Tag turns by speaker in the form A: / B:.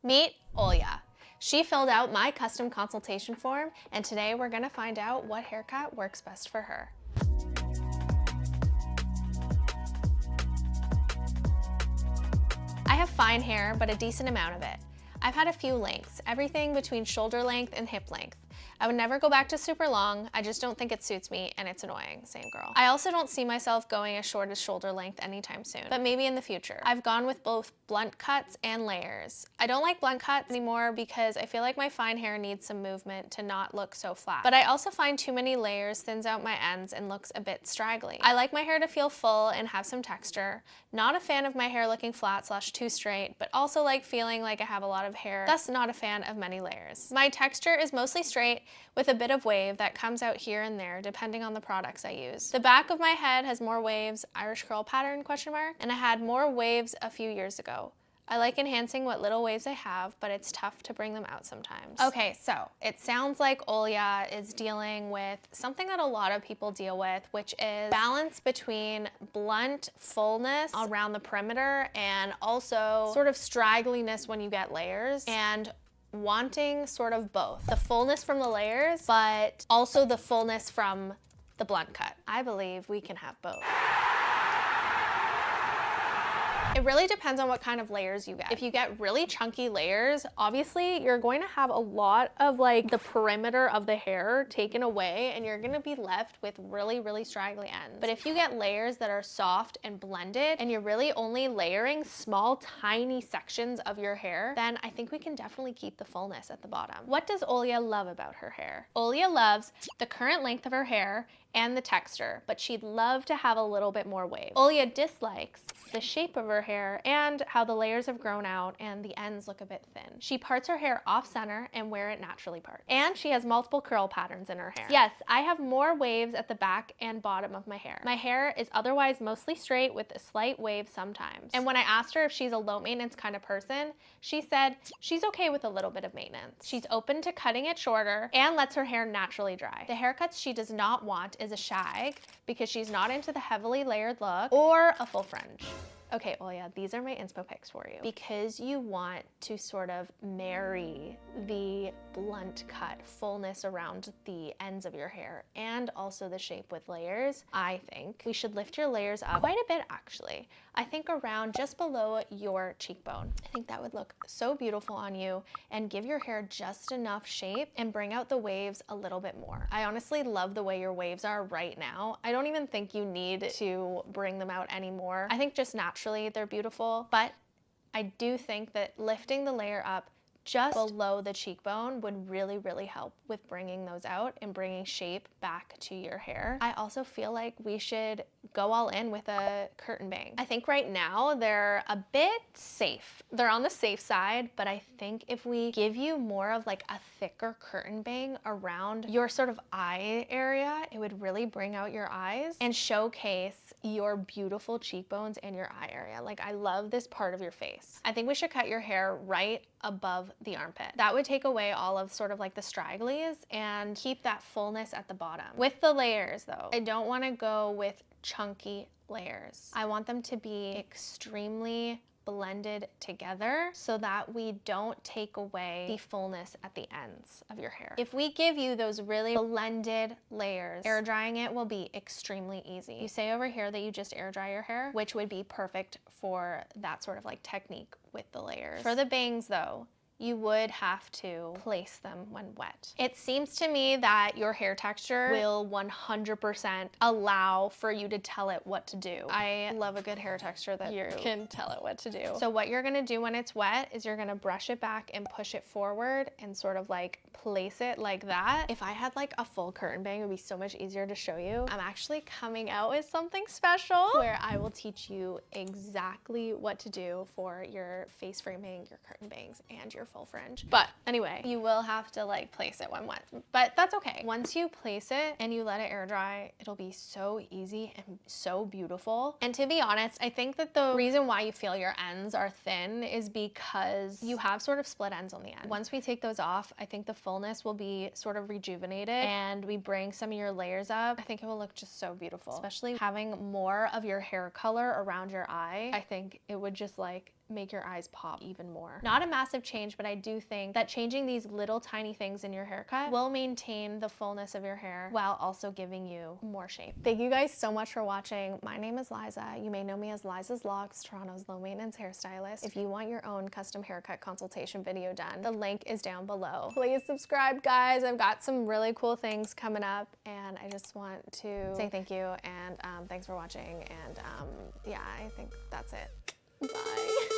A: Meet Olya. She filled out my custom consultation form, and today we're gonna find out what haircut works best for her. I have fine hair, but a decent amount of it. I've had a few lengths, everything between shoulder length and hip length. I would never go back to super long, I just don't think it suits me and it's annoying, same girl. I also don't see myself going as short as shoulder length anytime soon, but maybe in the future. I've gone with both blunt cuts and layers. I don't like blunt cuts anymore because I feel like my fine hair needs some movement to not look so flat. But I also find too many layers thins out my ends and looks a bit straggly. I like my hair to feel full and have some texture. Not a fan of my hair looking flat / too straight, but also like feeling like I have a lot of hair, thus not a fan of many layers. My texture is mostly straight with a bit of wave that comes out here and there depending on the products I use. The back of my head has more waves, Irish curl pattern ? And I had more waves a few years ago. I like enhancing what little waves I have, but it's tough to bring them out sometimes. Okay, so it sounds like Olya is dealing with something that a lot of people deal with, which is balance between blunt fullness around the perimeter and also sort of straggliness when you get layers, and wanting sort of both. The fullness from the layers, but also the fullness from the blunt cut. I believe we can have both. It really depends on what kind of layers you get. If you get really chunky layers, obviously you're going to have a lot of like the perimeter of the hair taken away and you're gonna be left with really, really straggly ends. But if you get layers that are soft and blended and you're really only layering small, tiny sections of your hair, then I think we can definitely keep the fullness at the bottom. What does Olya love about her hair? Olya loves the current length of her hair and the texture, but she'd love to have a little bit more wave. Olya dislikes the shape of her hair and how the layers have grown out and the ends look a bit thin. She parts her hair off center and where it naturally parts. And she has multiple curl patterns in her hair. Yes, I have more waves at the back and bottom of my hair. My hair is otherwise mostly straight with a slight wave sometimes. And when I asked her if she's a low maintenance kind of person, she said she's okay with a little bit of maintenance. She's open to cutting it shorter and lets her hair naturally dry. The haircuts she does not want is a shag because she's not into the heavily layered look or a full fringe. Okay, Olya, these are my inspo picks for you. Because you want to sort of marry the blunt cut fullness around the ends of your hair and also the shape with layers, I think we should lift your layers up quite a bit actually. I think around just below your cheekbone. I think that would look so beautiful on you and give your hair just enough shape and bring out the waves a little bit more. I honestly love the way your waves are right now. I don't even think you need to bring them out anymore. I think just naturally they're beautiful, but I do think that lifting the layer up just below the cheekbone would really, really help with bringing those out and bringing shape back to your hair. I also feel like we should go all in with a curtain bang. I think right now they're a bit safe. They're on the safe side, but I think if we give you more of like a thicker curtain bang around your sort of eye area, it would really bring out your eyes and showcase your beautiful cheekbones and your eye area. Like, I love this part of your face. I think we should cut your hair right above the armpit. That would take away all of sort of like the stragglies and keep that fullness at the bottom. With the layers though, I don't want to go with chunky layers. I want them to be extremely blended together so that we don't take away the fullness at the ends of your hair. If we give you those really blended layers, air drying it will be extremely easy. You say over here that you just air dry your hair, which would be perfect for that sort of like technique with the layers. For the bangs though, you would have to place them when wet. It seems to me that your hair texture will 100% allow for you to tell it what to do. I love a good hair texture that you can tell it what to do. So what you're gonna do when it's wet is you're gonna brush it back and push it forward and sort of like place it like that. If I had like a full curtain bang, it would be so much easier to show you. I'm actually coming out with something special where I will teach you exactly what to do for your face framing, your curtain bangs, and your full fringe. But anyway, you will have to like place it when wet, but that's okay. Once you place it and you let it air dry, it'll be so easy and so beautiful. And to be honest, I think that the reason why you feel your ends are thin is because you have sort of split ends on the end. Once we take those off, I think the fullness will be sort of rejuvenated and we bring some of your layers up. I think it will look just so beautiful, especially having more of your hair color around your eye. I think it would just like make your eyes pop even more. Not a massive change, but I do think that changing these little tiny things in your haircut will maintain the fullness of your hair while also giving you more shape. Thank you guys so much for watching. My name is Liza. You may know me as Liza's Locks, Toronto's low maintenance hairstylist. If you want your own custom haircut consultation video done, the link is down below. Please subscribe, guys. I've got some really cool things coming up, and I just want to say thank you and thanks for watching. And yeah, I think that's it. Bye.